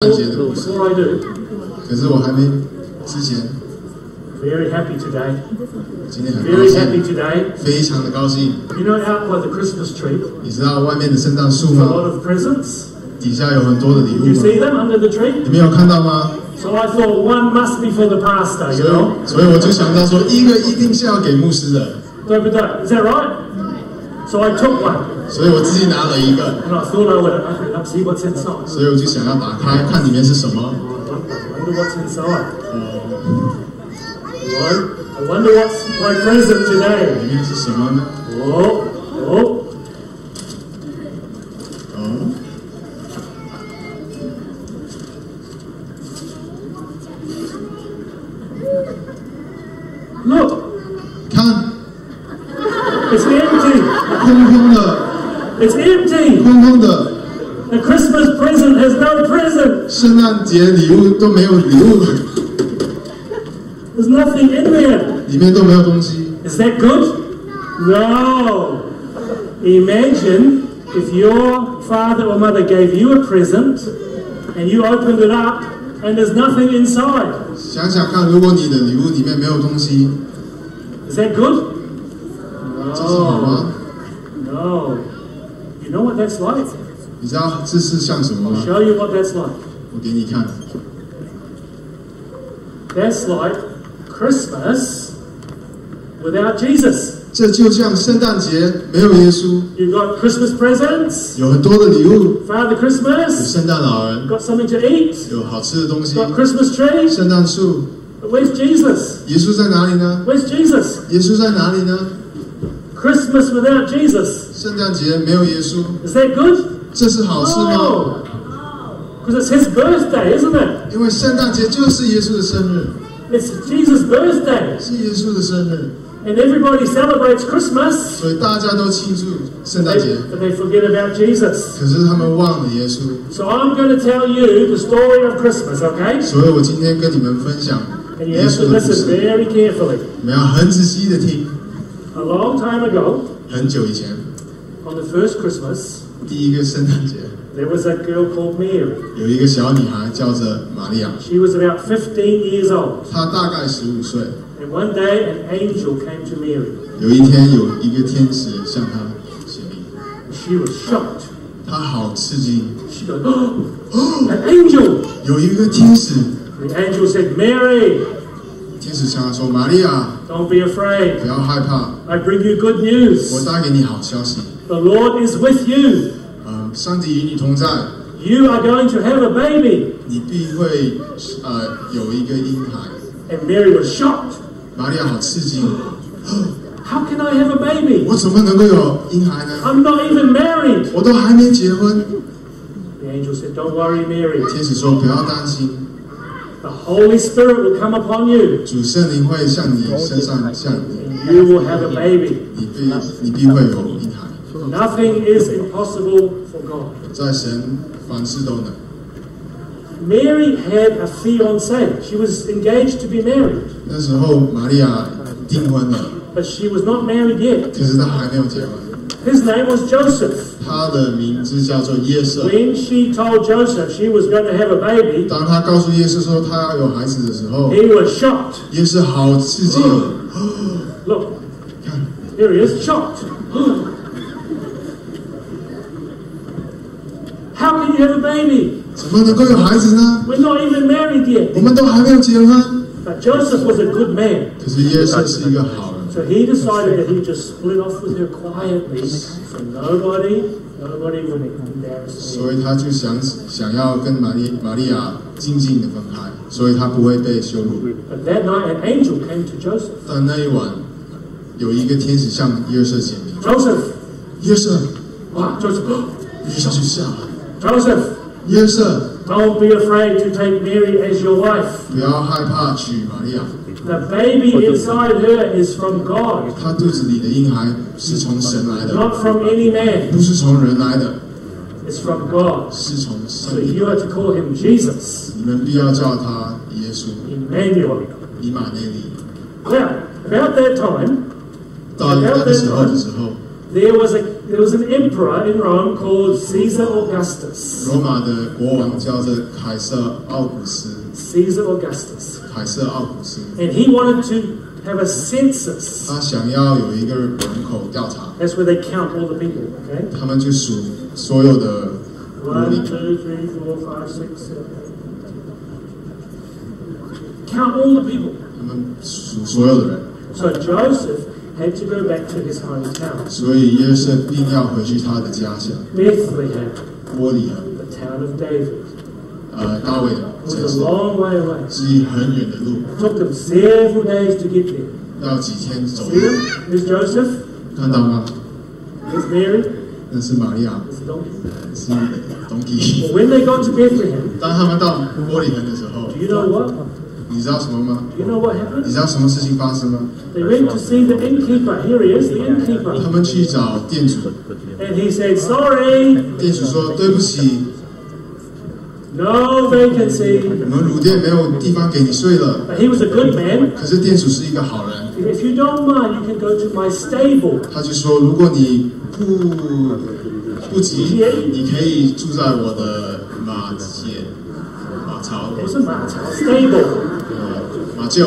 诞节的故事。 Before I do, 可是我还没之前， very happy today. 今天很高 Very happy 兴， today. 非常的高兴。 You know, out by the Christmas tree, 你知道外面的圣诞树 a 吗？ lot of presents. 底下有很多的礼 You 物 see 吗？ them under the tree? 你们有看到吗？ So I thought one must be for the pastor, you know? 所以我就想到说，一个一定是要给牧师的， Is that right? So I took one, 所以我自己拿了一个， and I thought I would open it up, see what's inside. 所以我就想要打开看里面是什么。 I wonder what's inside. I wonder what's my present 里 today. 面是什么呢？ Oh, oh. 哦， Look, 看， it's empty. 空空的， It's empty. 空空的， The Christmas present has no present. 圣诞节礼物都没有礼物， There's nothing in there. 里面都没有东西。 Is that good? No. Imagine if your father or mother gave you a present and you opened it up and there's nothing inside. 想想看，如果你的礼物里面没有东西， Is that good? 这是好吗？ No. You know what that's like? 你知道这是像什么吗？ Show you what that's like. 我给你看， That's like Christmas without Jesus. 这就像圣诞节没有耶稣， You've got Christmas presents, 有很多的礼物， Father 有 Christmas, 圣诞老人， got something to eat, 有好吃的东西， got Christmas trees. 圣诞树。 But where's Jesus? 耶稣在哪里呢？ Where's Jesus? 耶稣在哪里呢？ Christmas without Jesus. 圣诞节没有耶稣， Is that good? 这是好事吗？ No. Because it's his birthday, isn't it? 因为圣诞节就是耶稣的生日， It's Jesus' birthday. 是耶稣的生日， And everybody celebrates Christmas, 所以大家都庆祝圣诞节， but they forget about Jesus. 可是他们忘了耶稣。 So I'm going to tell you the story of Christmas, okay? 所以我今天跟你们分享 And you 耶 have 稣 to 的故 listen 事， very carefully. 你们要很仔细的听。 A long time ago, 很久以前， on the first Christmas, 第一个圣诞节， there was a girl called Mary. 有一个小女孩叫着玛利亚， She was about 15 years old. 她大概15岁。 And one day, an angel came to Mary. 有一天，有一个天使向她显灵， She was shocked. 她好刺激。 She goes, oh, an angel! 有一个天使， The angel said, Mary, 天使向她说：“玛利亚， don't be afraid. 不要害怕， I bring you good 我 news. 带给你好消息。 The Lord is with you. 上帝与你同在， You are going to have a baby. 你必会有一个婴孩。” And Mary was shocked. 玛利亚好刺激， How can I have a baby? 我怎么能够有婴孩呢？ I'm not even married. 我都还没结婚。 The angel said, Don't worry, Mary. 天使说：“不要担心， The Holy Spirit will come upon you. 主圣灵会向你身上降临， And you will have a baby. 你必会有婴孩。 Nothing is impossible for God. 在神凡事都能。” Mary had a fiancé. She was engaged to be married. 那时候玛利亚订婚了， But she was not married yet. 可是她还没有结婚。 His name was Joseph. 她的名字叫做耶瑟。 When she told Joseph she was going to have a baby, 当她告诉耶稣说她要有孩子的时候， he was shocked. 耶稣好刺激哦！ Look, 看， here he is, shocked. How can you have a baby? 怎么能够有孩子呢？ We're not even married yet. 我们都还没有结婚。 But Joseph was a good man. 可是耶稣是一个好人， So he decided that he'd just split off with her quietly so nobody would embarrass her. 所以他就想要跟玛利亚静静的分开，所以他不会被羞辱。 But that night an angel came to Joseph. 但那一晚，有一个天使向约瑟显灵， Joseph! 约瑟， Wow, Joseph! 约瑟就吓了， Joseph! 约瑟 Don't be afraid to take Mary as your wife. 不要害怕娶玛利亚， The baby inside her is from God, 她肚子里的婴孩是从神来的， not from any man. 不是从人来的， It's from God. 是从 So 神 you 来 are 的。 to call him Jesus, 你们必要叫他耶稣， Emmanuel. 以马内利。 Now, about that time, 到那个时候的时候， there was an emperor in Rome called Caesar Augustus. 罗马的国王叫做凯撒奥古斯。Caesar Augustus. 凯撒奥古斯。And he wanted to have a census. 他想要有一个人口调查。That's where they count all the people. Okay. 他们就数所有的。1, 2, 3, 4, 5, 6, 7. Count all the people. 他们数所有的人。So Joseph had to go back to his hometown. 所以约瑟必要回去他的家乡。Bethlehem. 伯利恒。The town of David. 大卫的城市。It was a long way away. 是很远的路。It took them several days to get there. 要几天走路。There's Joseph. 看到吗？ There's Mary. 那是玛利亚。There's the donkey. 是 donkey. Well, when they got to Bethlehem. 当他们到伯利恒的时候。Do you know what? 你知道什么吗？ Do you know what happened? 你知道什么事情发生吗？ They went to see the innkeeper. Here he is, the innkeeper. 他们去找店主。And he said, "Sorry." 店主说：“对不起。” No vacancy. 我们乳店没有地方给你睡了。 But he was a good man. 可是店主是一个好人。If you don't mind, you can go to my stable. 他就说：“如果你不急，你可以住在我的马槽。”不是马槽 ，stable. 马厩。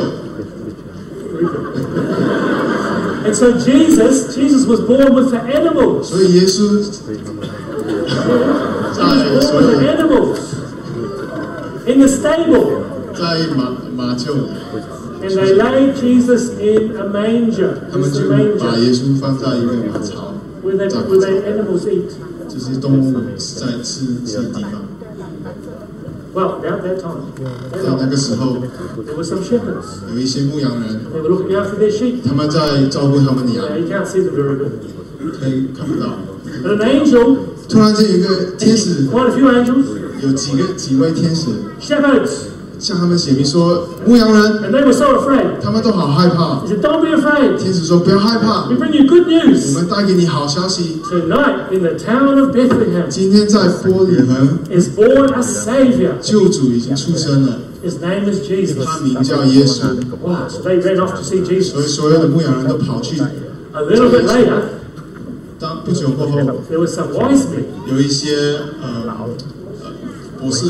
And so Jesus was born with the animals. 所以耶稣在所有 animals in the stable. 在马厩里。And they laid Jesus in a manger. 他们就把耶稣放在一个马槽。Where the animals eat. 就是动物在吃的地方。Well, at that time, 在那个时候 there were some shepherds. 有一些牧羊人， They were looking after their sheep. 他们在照顾他们的羊。You can't see them very good. 可以看不到。But an angel. 突然间有一个天使， quite a few angels. 有几位天使 Shepherds. 向他们写明说，牧羊人， And they were so afraid. 他们都好害怕。 He said, "Don't be afraid. 天使说，不要害怕， We bring you good 我 news. 们带给你好消息。 Tonight, in the town of Bethlehem, 今天在伯利恒 is born a Savior. 救主已經出生了， His name is Jesus." 他名叫耶穌。 Wow, so they ran off to see 所以 Jesus. 所有的牧羊人都跑去。 A little bit later, 当不久过后， there were some wise men. 有一些博士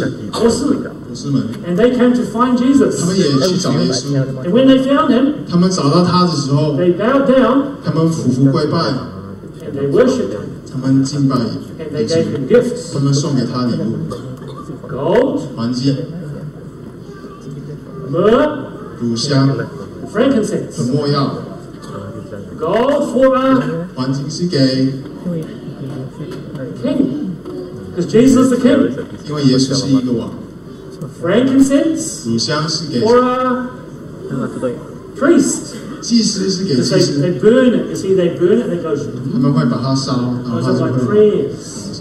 们， And they came to find 他 Jesus. 们也去找耶稣。 And when they found him, 他们找到他的时候， they bowed down 他们俯伏跪拜， and they worshipped him. 他们敬拜 And 耶 they gave 稣， him gifts. 他们送给他礼物， Gold, 黄金、 myrrh, 乳香、 frankincense. 没药。 Gold for a 黄金是给， king. Because Jesus is the king. 因为耶稣是一个王。 Frankincense 乳香是给 for a priest. 祭司，是给 Because 祭司， they burn it. You see, they burn it and it goes 他们会把它烧，然后 goes 它 up 就 like 会 prayers.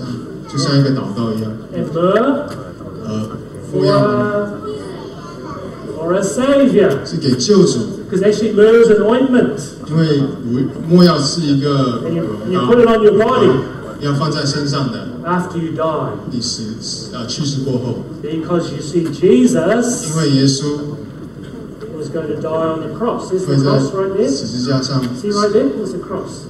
就像一个祷告一样。 And myrrh 没药 for a savior. 是给救主， Because actually myrrh is an ointment. 因为没药是一个 And you put it on your body 要放在身上的。 after you die. 你去世过后， Because you see, Jesus 因为耶稣 was going to die on the cross. There's 会 the 在 cross right there. 十字架上， See right there? There's the cross.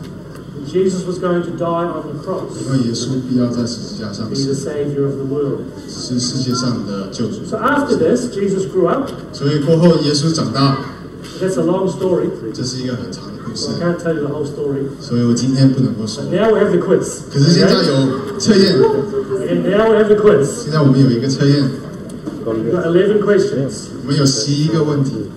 And Jesus was going to die on the 因 cross. 为耶稣必要在十字架上 Be the 死， Savior of the world. 是世界上的救主。 So after this, Jesus grew up. 所以过后耶稣长大， That's a long story. 这是一个很长的故事 I，can't tell you the whole story. 所以我今天不能够说。 Now we have the quiz. 可是现在有测验， And now we have the quiz. 现在我们有一个测验， We've got 11 questions. 我们有11个问题。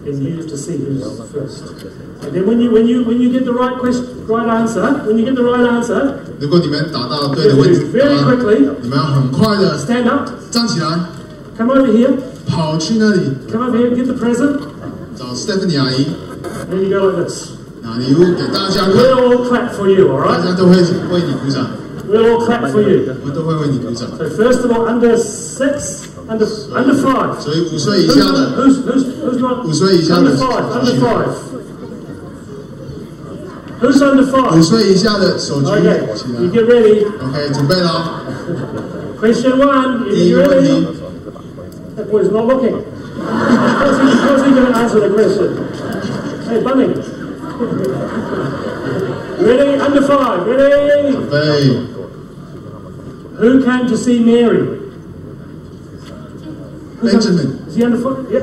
And you have to see who's first. And then when you get the right answer,如果你们答到 you 对的 have 问 to 题 do，very quickly 你们要很快的 stand up, 站起来， come over here, 跑去那里 come over here, get the present, 找 Stephanie 阿姨， and then you go like this. 拿礼物给大家 We'll 看， all clap for you, all 大 right? 家都会为你鼓掌， We'll all clap for you. 我们都会为你鼓掌。 So first of all, under 6, under 5. 所以5岁以下的， Who's not? 5岁以下的 Under 5, under 5. Who's under 5 5? 岁以下的手举 Okay, 起 you 来。 get ready. OK，准备了。 Question 1, 第一 you 个问 ready? 题， That boy's not looking. How's he going to answer the question? Hey, Bunny. Ready? Under 5. Ready? Hey. Who came to see Mary? Benjamin. Is he under 5? Yep.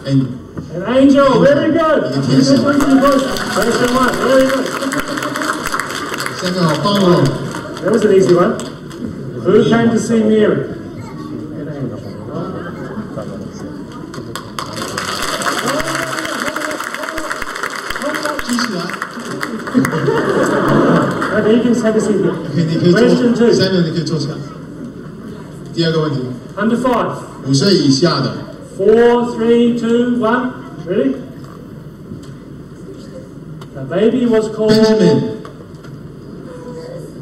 An angel. Very good. Question 1. Very good. That was an easy one. Who came to see Mary? An angel. Okay, you can have a seat here. Question 2. 下面你可以坐下。第二个问题。Under 5. 5岁以下的。4, 3, 2, 1. Ready? The baby was called Benjamin.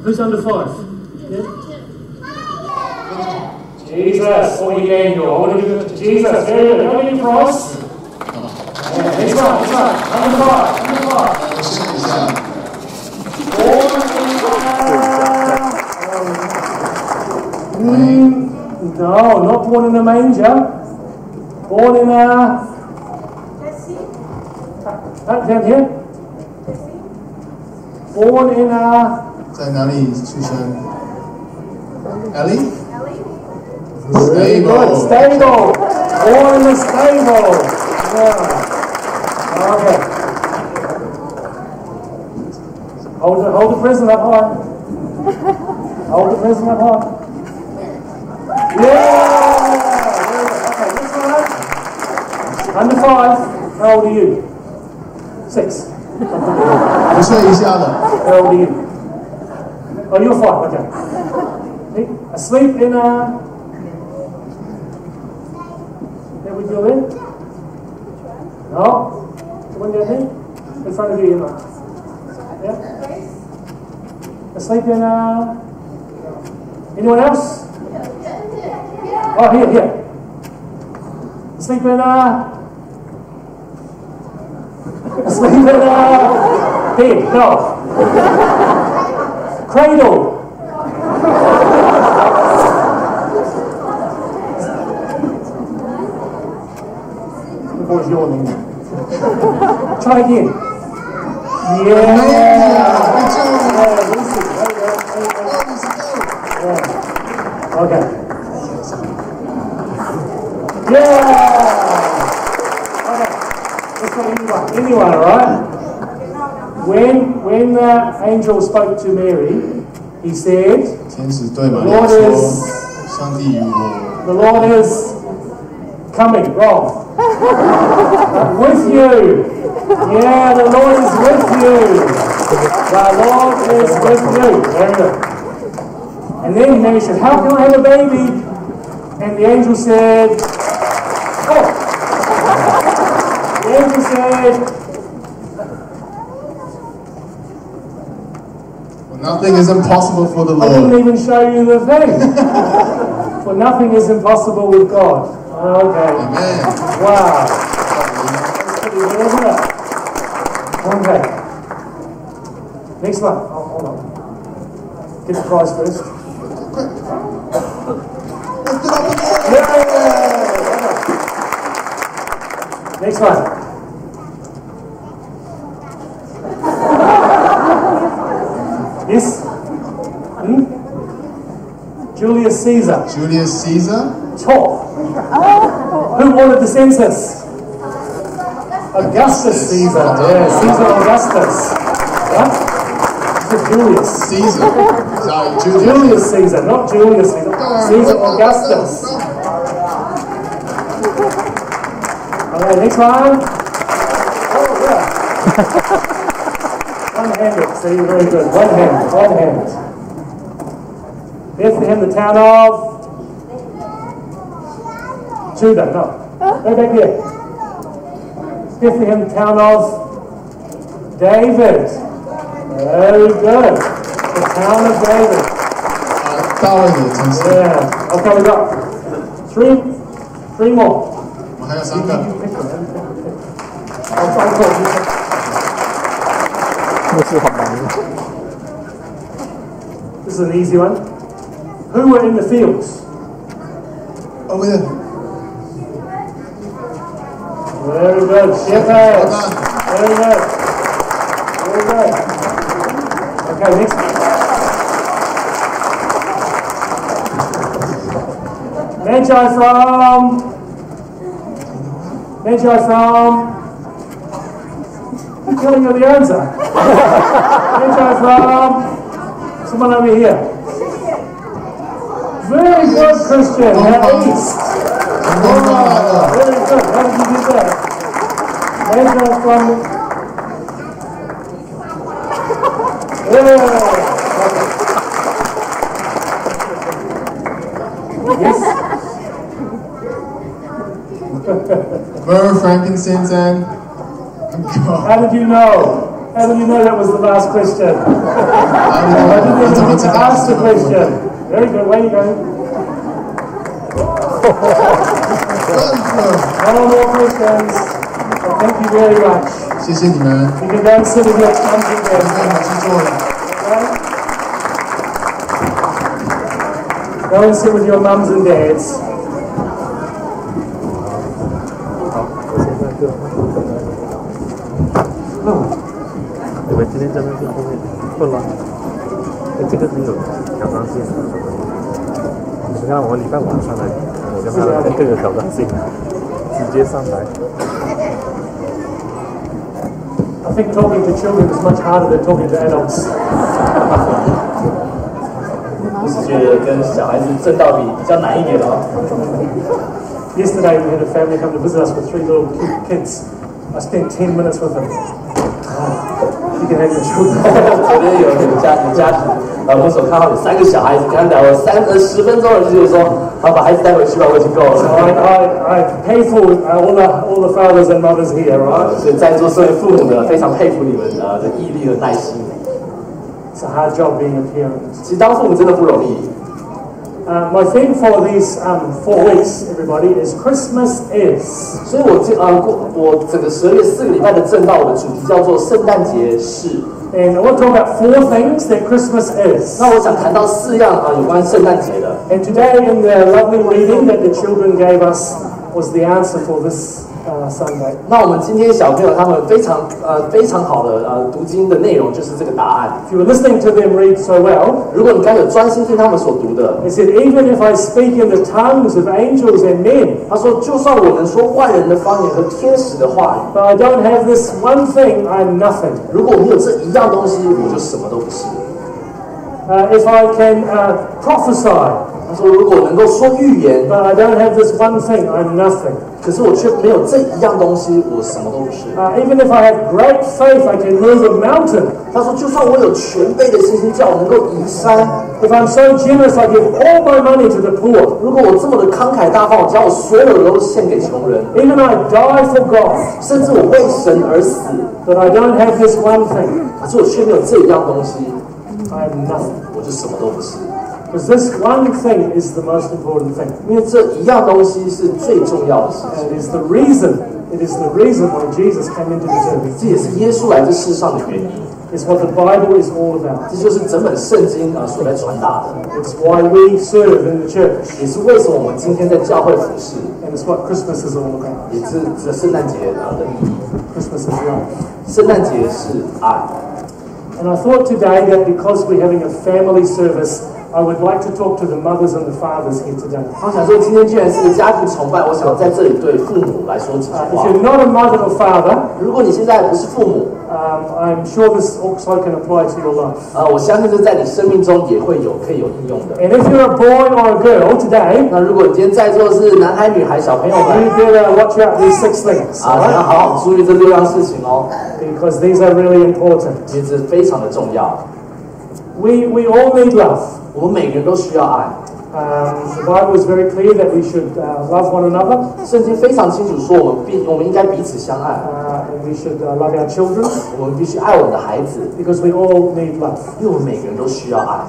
Who's under 5? Yeah? Jesus, or the angel. What do you do? Jesus, very good. How many cross? Yeah, next one. Under 5. Under 5. 5岁以下。No, not born in a manger. Born in a... down here. Born in a... 在哪里出生 ？Ellie? Very good. Stable. Born in a stable. Yeah. Okay. Hold the present up high. Hold the present up high. Yeah! Okay, this one. Under 5. How old are you? 6. 5岁以下的。How old are you? Oh, you're 5. Okay. Asleep in a... There we go in. No? The one down here? In front of you, yeah? Asleep in a... Anyone else? Oh, here. Asleep in a... Asleep in a... Bed, no. Cradle. What was your name? Try again. Yeah. Okay. Yeah. Okay. Let's not anyone, all right? When the angel spoke to Mary, he said, the Lord is coming, wrong. With you. Yeah, the Lord is with you. The Lord is with you. Very good. And then Mary said, how can I have a baby? And the angel said, oh. The angel said, nothing is impossible for the Lord. I didn't even show you the thing. For nothing is impossible with God. Okay. Amen. Wow. That's pretty good, isn't it? Okay. Next one. Oh, hold on. Get the prize first. Yeah. Next one. Yes? Julius Caesar. Julius Caesar? 12. Who wanted the census? Augustus Caesar. Yeah, Caesar Augustus. What? Julius. Caesar. Sorry, Julius Caesar, not Julius Caesar. Caesar Augustus. Okay, next one. Oh, yeah. One-handed, see, very good. One hand. Bethlehem, the town of Judah, no. Go back here. Bethlehem, the town of David. Very good. The town of David. Yeah. Okay, we got three more. This is an easy one. Who were in the fields? 我们 Very good. Yes. Very good. Very good. Okay, next. Magi from. You're telling me the answer. Magi from. Someone over here. Very good, Christian. East. Oh, very good. How did you do that? Magi from. Yes. Myrrh, frankincense, and How did you know? How did you know that was the last question? I didn't even need to ask the question. Very good. Where are you going? No more questions. Thank you very much. 谢谢你们， You can go and sit with your mums and 我 dads. 可以回去做了。 Okay? Go and sit with your mums and dads. 你们今天真的是后面混乱。这个是有挑战性。你看我们礼拜晚上来，我跟他们更有挑战性，直接上台。 I think talking to children is much harder than talking to adults. 我是觉得跟小孩子正道比较难一点哦。Yesterday we had a family come to visit us with 3 little kids. I spent 10 minutes with them. You can have your children. 昨天有家庭，我们所看到有3个小孩子，跟他聊了10分钟，就觉得说，好，把孩子带回去吧，我已经够 So 了。 I pay for all the fathers and mothers here, right? 所以在座身为父母的，非常佩服你们的毅力和耐心。 It's a hard job being a parent. 其实当父母真的不容易。 My theme for these 4 weeks, everybody, is Christmas is. 所以我整个12月4个礼拜的正道，我的主题叫做圣诞节是。 And I want to talk about 4 things that Christmas is. 那我想谈到4样有关圣诞节的。 And today in the lovely reading that the children gave us was the answer for this Sunday. 那我们今天小朋友他们非常好的读经的内容就是这个答案。 If you were listening to them read so well, 如果你刚有专心听他们所读的， they said, even if I speak in the tongues of angels and men, 他说就算我能说万人的方言和天使的话语， but I don't have this one thing, I'm nothing. 如果我没有这一样东西，我就什么都不是。 If I can prophesy, 他说如果能够说预言， but I don't have this one thing, I'm nothing. 可是我却没有这一样东西，我什么都不是。 Even if I have great faith, I can move a mountain. 他说就算我有全备的信心，叫我能够移山， If I'm so generous, I give all my money to the poor. 如果我这么的慷慨大方，我将我所有的都献给穷人， Even I die for God, 甚至我为神而死， but I don't have this one thing, 可是我却没有这一样东西， I'm nothing. 我就什么都不是。 Because this one thing is the most important thing. 因为这一样东西是最重要的事情， And it is the reason why Jesus came into this earth. 这也是耶稣来这世上的原因。 It's what the Bible is all about. 这就是整本圣经所在传达的， It's why we serve in the church. 也是为什么我们今天在教会服侍， And it's what Christmas is all about. 也是这圣诞节的意义。 Christmas is love. 圣诞节是爱。 And I thought today that because we're having a family service, I would like to talk to the mothers and the fathers here today. 我想说，今天既然是个家庭崇拜，我想在这里对父母来说几句 If 话。 you're not a mother or father, 如果你现在不是父母， I'm sure this also can apply to your life. 我相信这在你生命中也会可以有应用的。 And if you're a boy or a girl today, 那如果你今天在座是男孩、女孩、小朋友 you 们， better watch out these 6 things, 你要 right? 好好注意这6样事情哦， Because these are really important. 其实非常的重要。 We all need love. 我们每个人都需要爱。 The Bible is very clear that we should love one another, 圣经非常清楚说，我们应该彼此相爱， and we should love our children 我们必须爱我们的孩子， because we all need love. 因为我们每个人都需要爱。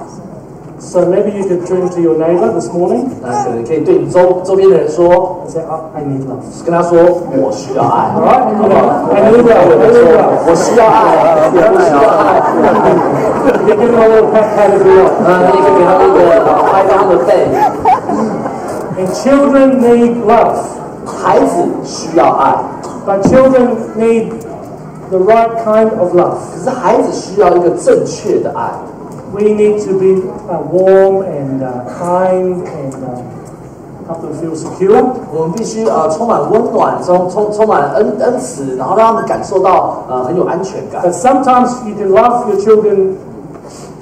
So maybe you could turn to your neighbor this morning 那可能可以对你周边的人说， and say, I need love. 跟他说我需要爱， All right? 好不好？ I need love. I need love. 我需要爱，我需要爱。 You can give them a little pat if you want. 你可以给他们一个拍他们的背。And children need love. 孩子需要爱， But children need the right kind of love. 可是孩子需要一个正确的爱。 We need to be warm and kind and help them feel secure. 我们必须充满温暖，充满恩慈，然后让他们感受到很有安全感。 But sometimes you can love your children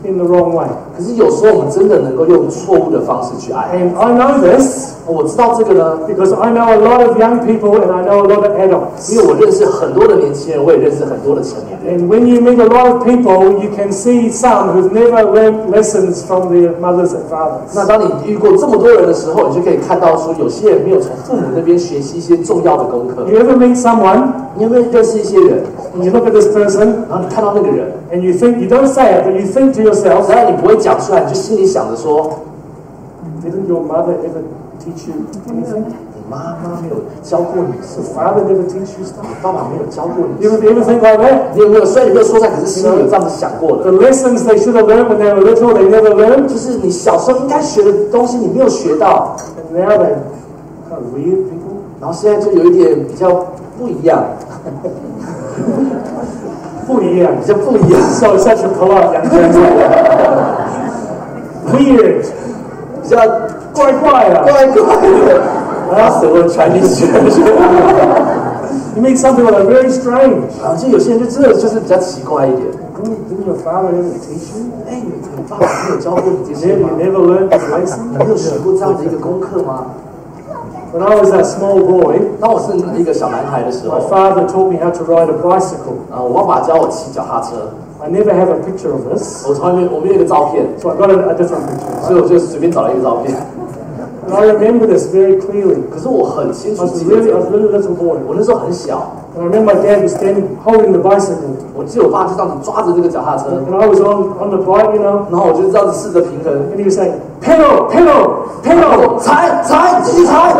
in the wrong way. 可是有时候我们真的能够用错误的方式去爱。 And I know this 我知道这个呢， because I know a lot of young people and I know a lot of adults. 因为我认识很多的年轻人，我也认识很多的成年人。 And when you meet a lot of people, you can see some who've never learned lessons from their mothers and fathers. 那当你遇过这么多人的时候，你就可以看到说，有些人没有从父母那边学习一些重要的功课。 You ever meet someone 你有没有认识一些人， and you look at this person 然后你看到那个人， and you think, you don't say it, but you think to yourself, 当然你不会讲出来，你就心里想着说， didn't your mother ever teach you anything? 你妈妈没有教过你什 Your 么， father never teach you stuff? 你爸爸没有教过你 You 什么。 ever think like that? 你有没有？虽然你没有说出来，可是心里有这样子想过 The 的。 lessons they should have learned when they were little, they never learned. 就是你小时候应该学的东西，你没有学到， And now they're kind of weird people. 然后现在就有一点比较不一样，不一样。比较不一样， So such a polite young gentleman. Weird. 比较怪怪的。怪怪的。啊，什么Chinese学？ You meet some people that are very strange. 啊，就有些人就真的就是比较奇怪一点。 Didn't your father ever teach you? 哎，你爸爸没有教过你这些 You 吗？ never learned this lesson? 你没有学过这样的一个功课吗？ When I was a small boy, 当我是一个小男孩的时 my 候， father taught me how to ride a bicycle. 我爸爸教我骑脚踏车， I never have a picture of this, 我从来没有我没有一个照片， so I got a different picture. 所以我就随便找了一个照片。 And I remember this very clearly. 可是我很清 I 楚 was 记得这 I 个 was a really little boy. 我那时候很小， And I remember my dad was standing holding the bicycle. 我记得我爸就这样子抓着这个脚踏车， And I was on the bike, you know, 然后我就这样子试着平衡， and he was saying, pedal, pedal, 然 pedal. 后踩踩继续踩，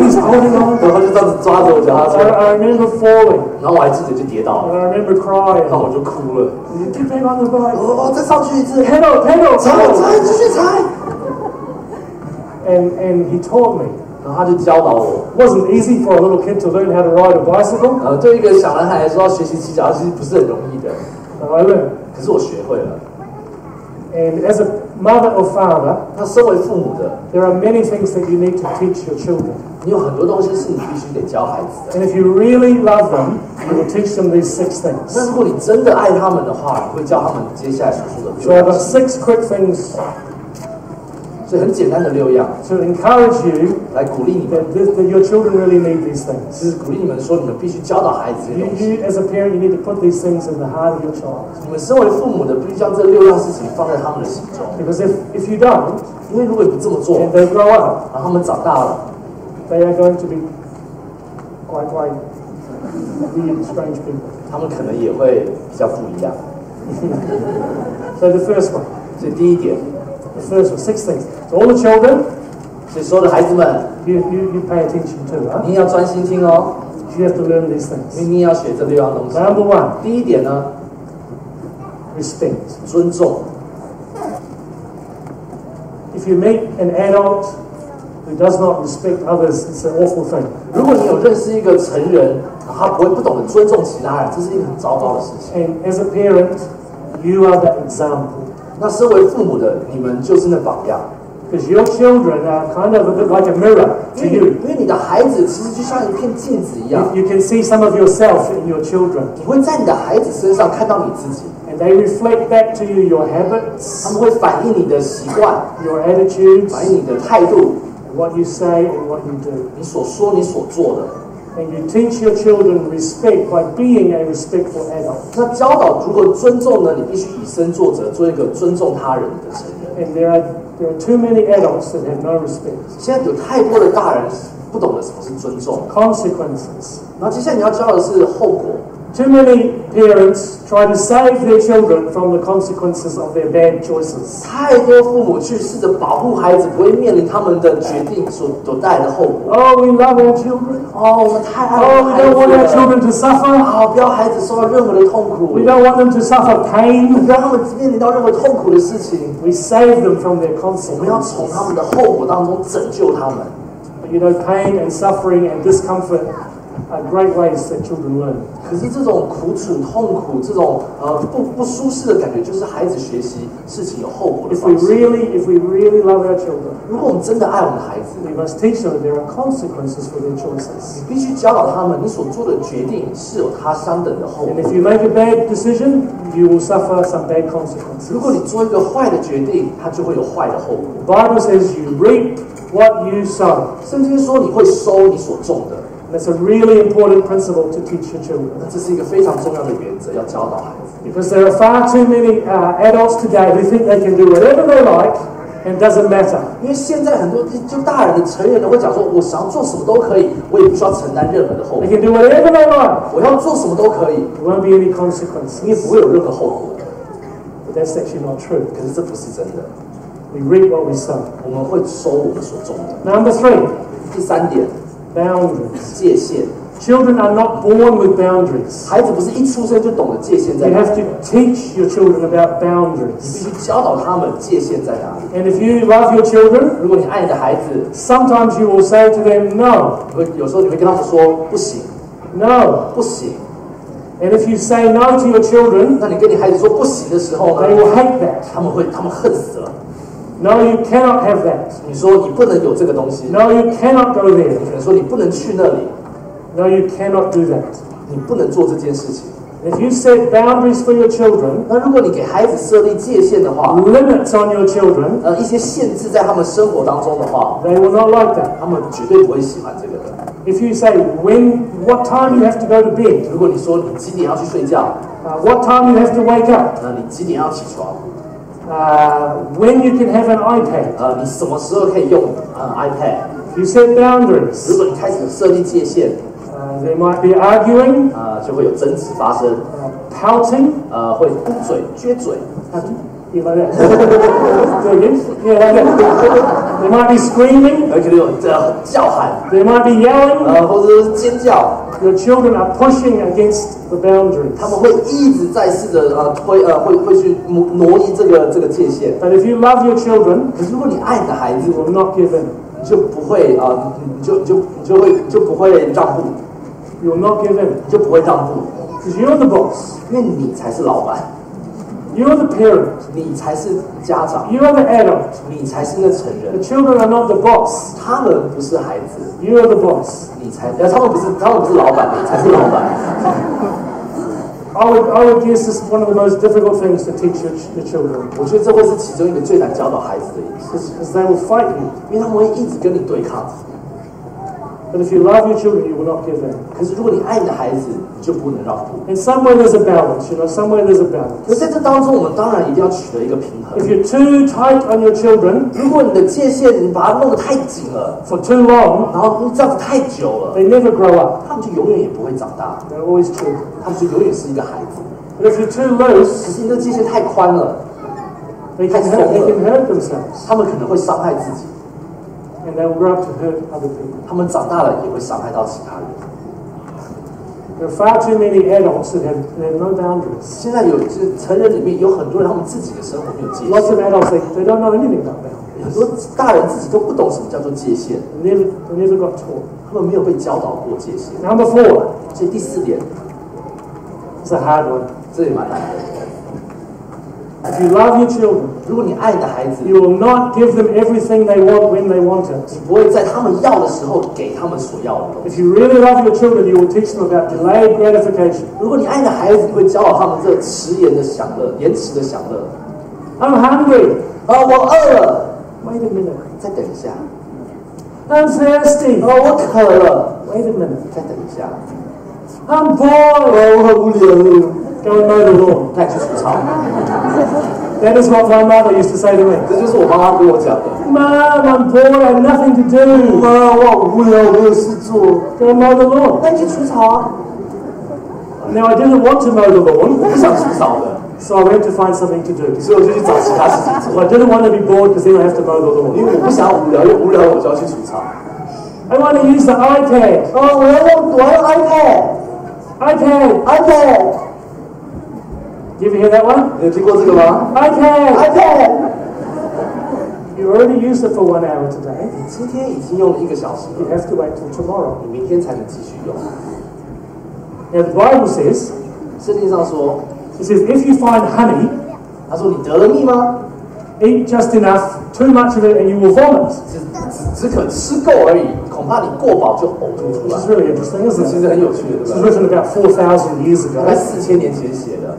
He's holding on. 然后就这样子抓着我脚踏 I 车， remember falling, 然后我还记得就跌倒 and 了， I remember crying. 然后我就哭了， Get back on the bike. 再上去一次， Pedal, pedal, 踩 pedal. 踩继续踩， And he taught me. 然后他就教导我。 It wasn't easy for a little kid to learn how to ride a bicycle. 对一个小男孩来说，学习骑脚踏其实不是很容易的， So I learned. 可是我学会了。 And as a mother or father, 那身为父母的， there are many things that you need to teach your children. 你有很多东西是你必须得教孩子的。 And if you really love them, you will teach them these 6 things. 那如果你真的爱他们的话，你会教他们接下来所说的 So I've 6 got 样。 6 quick things 所以很简单的6样， to encourage you 来鼓励你们， that your children really need these 就 things. 是鼓励你们说，你们必须教导孩子这些 You, 东西。 you, as a parent, you need to put these things in the heart of your child. 你们身为父母的，必须将这6样事情放在他们的心中。 Because if you don't, 因为如果你不这么做， and they grow up, 然后他们长大了， they are going to be quite weird, strange people. 他们可能也会比较不一样。 So the first one, 所以第一点， the first one, 6 things. So all the children, 所以所有的孩子们， you pay attention to, huh? 你也要专心听哦， You have to learn these 因 things. 为你也要学这6样东西。 Number 1, 第一点呢， respect. 尊重。 If you meet an adult who does not respect others, it's an awful thing. 如果你有认识一个成人，他不懂得尊重其他人，这是一个很糟糕的事情。 And as a parent, you are the example. 那身为父母的，你们就是那榜样。 Because your children are kind of a bit like a mirror to 因 you. 为你的孩子其实就像一片镜子一样， You can see some of yourself in your children. 你会在你的孩子身上看到你自己， And they reflect back to you your habits, 他们会反映你的习惯， your attitudes, 反映你的态度， what you say and what you do. 你所说、你所做的。 And you teach your children respect by being a respectful adult. 那教导如何尊重呢？你必须以身作则，做一个尊重他人的成人。 And there are too many adults that have no respect. 现在有太多的大人不懂得什么是尊重。 Consequences. 然后接下来你要教的是后果。Too many parents try to save their children from the consequences of their bad choices. 太多父母去试着保护孩子不会面临他们的决定所带来的后果。Oh, we love our children. 我们太爱 Oh, 我 we 们孩 don't 子 want our 了。 children to suffer. 不要孩子受到任何的痛苦。 We don't want them to suffer pain. 不要他们面临到任何痛苦的事情。 We save them from their 我们要从 consequences. 他们的后果当中拯救他们。 But you know, pain and suffering and discomfort are great ways that children learn. 可是这种苦楚、痛苦，这种不舒适的感觉，就是孩子学习事情有后果的 If we 方式。 really love our children, 如果我们真的爱我们的孩子， we must teach them that there are consequences for their choices. 你必须教导他们，你所做的决定是有它相等的后果 And。if you make a bad decision, you will suffer some bad consequences. 如果你做一个坏的决定，它就会有坏的后果。 The Bible says you reap what you sow. 圣经说你会收你所种的， And that's a really important principle to teach your children. 这是一个非常重要的原则，要教导孩子。 Because there are far too many adults today who think they can do whatever they like and doesn't matter. 因为现在很多就大人的成人会讲说，我想要做什么都可以，我也不需要承担任何的后 They 果， can do whatever they like. 我要做什么都可以， There won't be any consequences. 因为不会有任何后果。 But that's actually not true. 可是这不是真的， We reap what we sow. 我们会收我们所种的。 Number 3, 第三点， boundaries. 界限。 Children are not born with boundaries. 孩子不是一出生就懂得界限在 You 哪 have 里， to teach your children about 你 boundaries. 必须教导他们界限在哪里。 And if you love your children, 如果你爱你的孩子， sometimes you will say to them, no, 有时候你会跟他们说不行， no. 不行。 And if you say no to your children, 那你跟你孩子说不行的时候 they 呢， will hate that. 他们恨死了。 No, you cannot have that. 你说你不能有这个东西， No, you cannot go 你 there. 可能说你不能去那里， No, you cannot do that. 你不能做这件事情。 If you set boundaries for your children, 那如果你给孩子设立界限的话， limits on your children, 一些限制在他们生活当中的话， they will not like that. 他们绝对不会喜欢这个的。 If you say what time you have to go to bed, 如果你说你几点要去睡觉， what time you have to wake up, 那你几点要起床， when you can have an iPad. 你什么时候可以用iPad？ If you set boundaries, 如果你开始设立界限， there might be arguing, 就会有争执发生， pouting. 会嘟嘴、撅嘴， You like that? Do it again? Yeah, like that. There might be screaming. 可能有叫喊， There might be yelling. 或者是尖叫。 Your children are pushing against the boundaries. 他们会一直在试着会去挪移这个界限。 But if you love your children, 可是如果你爱你的孩子， you will not give in. 你就不会你就不会让步， You will not give in. 你就不会让步， Because you're the boss. 因为你才是老板， You're the parent. 你才是家长， You are the adult. 你才是那成 The 人， children are not the boss. 他们不是孩子， You are the boss. 他们不是老板，你才是老板。 I would guess this is one of the most difficult things to teach your children. 我觉得这会是其中一个最难教导孩子的一件事， Because they will fight you. 因为他们会一直跟你对抗。 But if you love your children, you will not give in. 可是如果你爱你的孩子，你就不能让步。 In some way there's a balance, somewhere there's a 可 balance. 在这当中，我们当然一定要取得一个平衡 If。you're too tight on your children 如果你的界限你把它弄得太紧了， for too long, 然后这样子太久了， they never grow up. 他们就永远也不会长大， They're always children. 他们就永远是一个孩子。 But if you're too 可 loose, 是你的界限太宽了， they can hurt themselves. 他们可能会伤害自己， And they will grow up to hurt other people. 他们长大了也会伤害到其他人。 There are far too many adults that have no boundaries. 现在就是成人里面有很多人，他们自己的生活没有界 Lots 限， of adults, they don't know anything about boundaries. 很多大人自己都不懂什么叫做界限， They never got taught. 他们没有被教导过界限。 Number 4 所以第四点， is a hard one. 这也蛮难的。 If you love your children, 如果你爱你的孩子， you will not give them everything they want when they want it. 你不会在他们要的时候给他们所要的东西。 If you really love your children, you will teach them about delayed gratification. 如果你爱你的孩子，你会教导他们这迟延的享乐、延迟的享乐。 I'm hungry. 我饿了， Wait a minute. 再等一下。 I'm thirsty. 我渴了， Wait a minute. 再等一下。 I'm bored. 我很无聊， Go and mow the lawn. 那你去除草。 That is what my mother used to say to me. 这就是我妈妈跟我讲的。 Mom, I'm bored. I have nothing to do. 妈，我好无聊，我有事做。 Go and mow the lawn. 那你去除草啊。Now I didn't want to mow the 我 lawn, 不想除草的， so I went to find something to do. 所以我就去找其他事情 So 做。 I didn't want to be bored because then I have to mow the 因 lawn. 为我不想要无聊，因为无聊我就要去除草。 I want to use the iPad. 哦，我要用 iPad. iPad。 You ever hear that one? 你有听过这个吗 iPad. You already used it for 1 hour today. 你今天已经用了1个小时 You 了， have to wait till tomorrow. 你明天才能继续用。 Now the Bible says, 圣经上说， it says if you find honey, 他说你得了蜜吗？ eat just enough, too much of it, and you will vomit. 只可吃够而已，恐怕你过饱就呕吐出 Which 来 is。really interesting, 其 isn't 实 it? 很有趣的， This 对 was 吧？ written about 4,000 years 大概ago. 4000年前写的。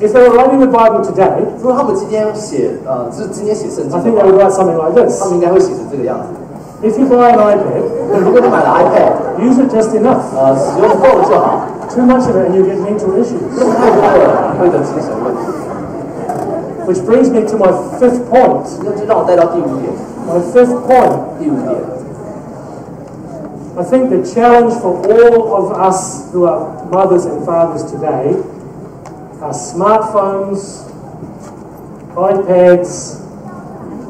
If they were writing the Bible today, 如果他们今天写就是今天写圣 I 经 think 的 they would 话， write something like this. 他们应该会写成这个样子。 If you buy an iPad, 如果你买了 iPad， use it just enough. 使用够了就好， Too much of it and you get mental issues. 用太多了你会得精神问题。 Which brings me to my 5th point. 那就让我带到第5点。 My 5th point. 第5点， I think the challenge for all of us who are mothers and fathers today are smartphones, iPads,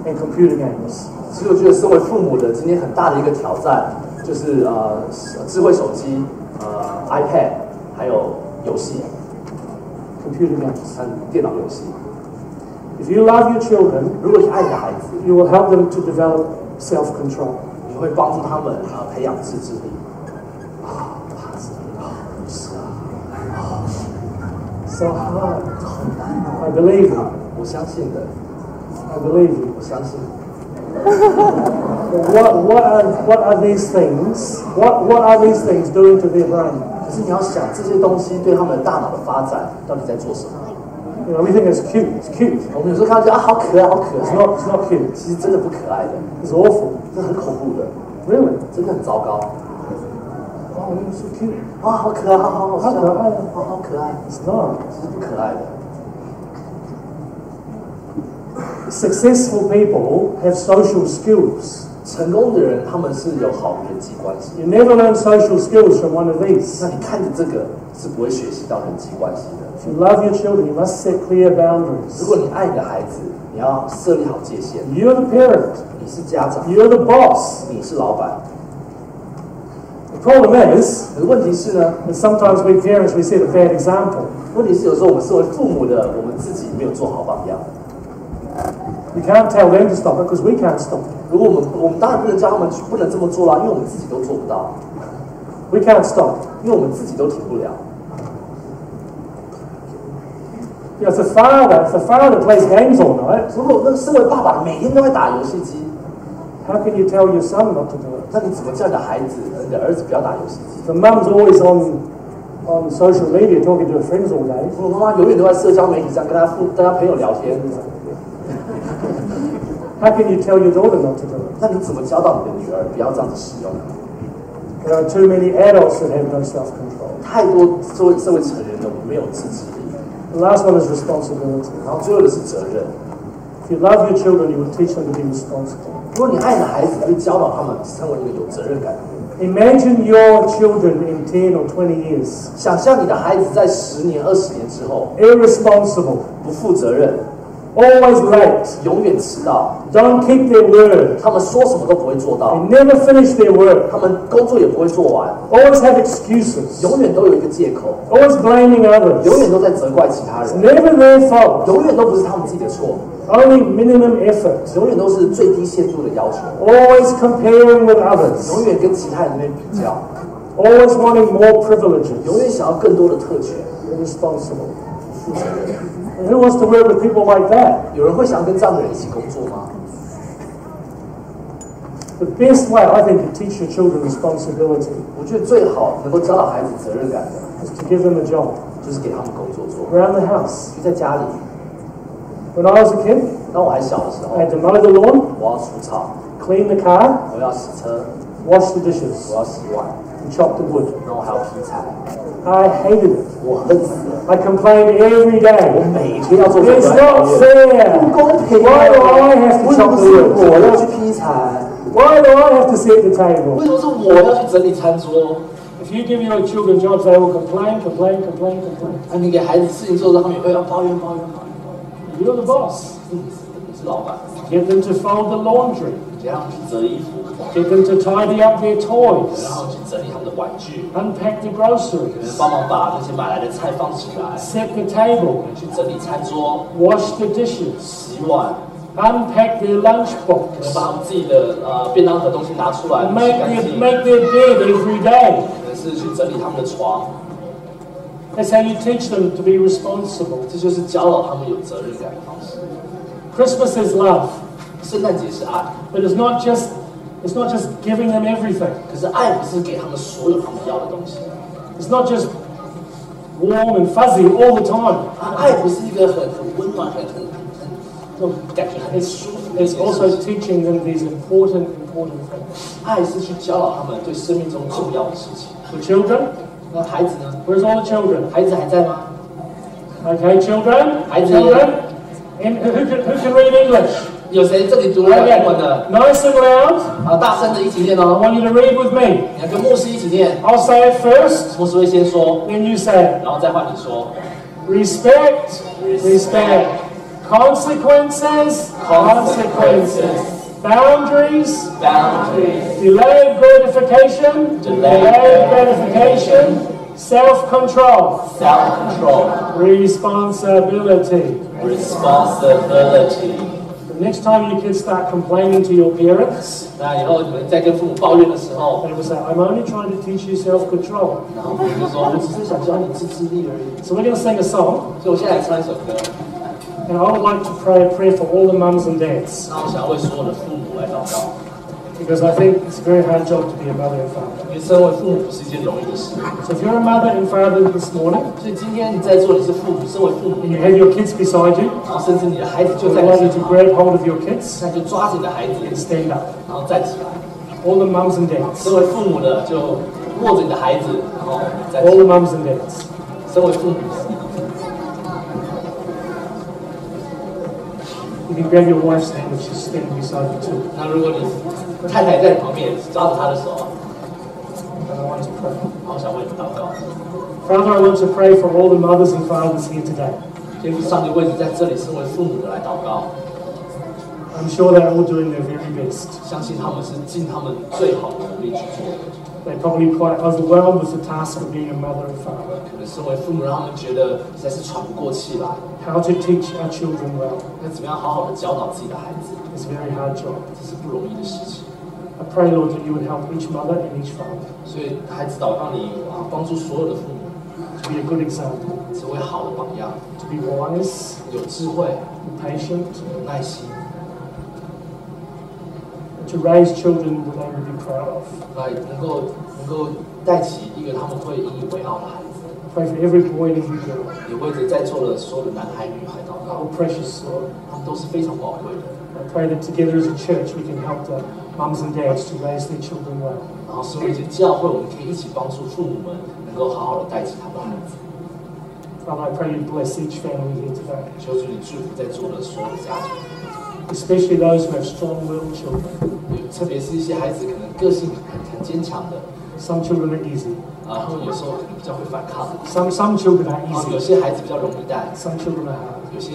and computer games. 其实我觉得身为父母的今天很大的一个挑战，就是智慧手机、iPad， 还有游戏， Computer games. 和电脑游戏。 If you love your children, 如果你爱你的孩子， you will help them to develop self-control. 你会帮助他们培养自制力。是啊， So hard. 很难 I believe you. 我相信的， I believe you. 我相信。 But what are these things? What are these things doing to their brain? 可是你要想这些东西对他们的大脑的发展到底在做什么？ You know, we think it's cute. It's cute. 我们有时候看到好可爱，好可 It's 爱， not. It's not cute. 其实真的不可爱的， It's awful. 这很恐怖的， Really? 真的很糟糕。 Oh, it's so cute. 哇，好可爱，好笑，好可爱好可爱， It's not. 其实不可爱的。 Successful people have social skills. 成功的人他们是有好人际关系， You never learn social skills from one of these. 那你看着这个是不会学习到人际关系的。 If you love your children, you must set clear 如 boundaries. 果你爱你的孩子，你要设立好界限。 You're the parent. 你是家长， You're the boss. 你是老板。 The problem is 可是问题是呢， that sometimes we parents we set a bad example. 问题是有时候我们身为父母的，我们自己没有做好榜样。 You can't tell them to stop it because we can't stop it. 如果我们当然不能叫他们不能这么做啦，因为我们自己都做不到， We can't stop. 因为我们自己都停不了。 You know, if the father plays games all night, 如果那身为爸爸每天都在打游戏机， how can you tell your son not to do it? 那你怎么叫你的孩子、你的儿子不要打游戏机？ The mum's always on social media talking to her friends all day. 我妈妈永远都在社交媒体上跟她朋友聊天， How can you tell your daughter not to do it? 那你怎么教导你的女儿不要这样子使用呢？ There are too many adults that have no self-control. 太多身为成人的我们没有自制力， The last one is responsibility. 然后最后的是责任。 If you love your children, you will teach them to be responsible. 如果你爱你的孩子，你会教导他们成为一个有责任感的人。 Imagine your children in 10 or 20 years. 想象你的孩子在10年、20年之后 Irresponsible. 不负责任， Always late. 永远迟到， Don't keep their word. 他们说什么都不会做 They 到， never finish their work. 他们工作也不会做完， Always have excuses. 永远都有一个借口， Always blaming 永 others. 远都在责怪其他 It's 人， never their fault. 永远都不是他们自己的错， Only minimum effort. 永远都是最低限度的要求， Always comparing with others. 永远跟其他人那边比较， Always wanting more privileges. 永远想要更多的特权， Irresponsible. 负责任。 And who wants to work with people like that? 有人会想要跟这样的人一起工作吗？ The best way, I think, to teach your children responsibility 我觉得最好能够教导孩子责任感的， is to give them a job 就是给他们工作做， around the house. 就在家里。 When I was a kid, 当我还小的时候 I，had to mow the lawn, 我要除草， clean the car, 我要洗车， wash the dishes, 我要洗碗， and chop the wood. 然后我还要劈柴， I hated it. 我恨死了。 I complained every 我 day. 每天要做这 It's 个 not 不 fair. 公平 Why do I have to 为什 chop 么 the 是 wood? 我要去劈柴？ Why do I have to set the 为 table? 什么是我要去整理餐桌？ If you give your children jobs, they will complain. 你给孩子事情做的时候，他们也会要抱怨。You're the boss. 你是老板， Get them to fold the laundry. 你让他们去折衣服， Get them to tidy up their 让 toys. 他们去整理他们的玩具， Unpack the groceries. 帮忙把这些买来的菜放起来， Set the table. 去整理餐桌、 Wash the dishes. 洗碗， Unpack their lunch 把 box. 他们自己的便当盒东西拿出来洗 Make 干 their, 净， make their bed every day. 可能是去整理他们的床， That's how you teach them to be responsible. 这就是教导他们有责任感的方式。 Christmas is love, 圣诞节是爱， but it's not just giving them everything. 可是爱不是给他们所有他们要的东西， It's not just warm and fuzzy all the time. 爱不是一个很温暖、很那种感觉很舒服的一 It's 件 also 事情。 teaching them these important things. 爱是去教导他们对生命中重要的事情。 The children, 那孩子呢？ where's all the children? 孩子还在吗？ Okay, children, Hi, children. And who can read English? 有谁这里读了英文的？ Nice and loud. 好，大声的一起念 I 哦！ want you to read with me. 你要跟牧师一起念， I'll say it first, 牧师会先说， then you say 然后再换你说。 it. Respect, respect. Consequences, consequences. Boundaries, Boundaries, delayed gratification, delayed gratification. Self-control, self-control, responsibility. responsibility. The next time your kids start complaining to your parents, 那以后你们在跟父母抱怨的时候， they will say, I'm only trying to teach you self-control. 然后父母就说：“我只是想教你自制力而已。 So we're going to sing a song, ”所以我现在来唱一首歌， and I would like to pray a prayer for all the mums and dads, 那我想要为所有的父母来祷告， because I think it's a very hard job to be a mother and father. 因为身为父母不是一件容易的事。 So if you're a mother and father this morning, 所以今天你在座，你是父母，身为父母， and you have your kids beside you, 然后甚至你的孩子 I 就 would 在你 like you 身 to 旁， grab hold of your kids 那就抓着你的孩子， and stand up. 然后站起来。 All the mums and dads. 身为父母的就握着你的孩子，然后站 All 起 the 来。 mums and dads. 身为父母， You can grab your wife's hand if she's standing beside you too. 那如果你太太在你旁边，抓着她的手， And I want to pray. 然后想为你祷告。 Father, I want to pray for all the mothers and fathers here today. 天父上帝为你在这里身为父母的来祷告， I'm sure they're all doing their very best. 相信他们是尽他们最好的能力去做的。 They're probably quite overwhelmed with the task of being a mother and father. 可能身为父母，让他们觉得实在是喘不过气来。 How to teach our children well 那怎么样好好的教导自己的孩子， is a very hard job. 这是不容易的事情。 I pray, Lord, that you would help each mother and each father 所以孩子祷告你帮助所有的父母 to be a good example, 成为好的榜样， to be wise, 有智慧、 and patient, 有耐心， and to raise children that they will be proud of. 来能够带起一个他们会引以为傲的孩子。 Pray for every boy and every girl. 也为着在座的所有的男孩女孩祷告 Oh,，precious Lord. 他们都是非常宝贵的。 I pray that together as a church we can help the mums and dads to raise their children well. 然后身为一些教会，我们可以一起帮助父母们能够好好的带起他们的孩子。 Father, I pray you bless each family here today, 求主你祝福在座的所有的家庭， especially those who have strong-willed children. 特别是一些孩子可能个性很坚强的， Some children are easy. 然后有时候可能比较会反抗， Some children are 然后有 easy. 些孩子比较容易带， Some children are hard. 有些。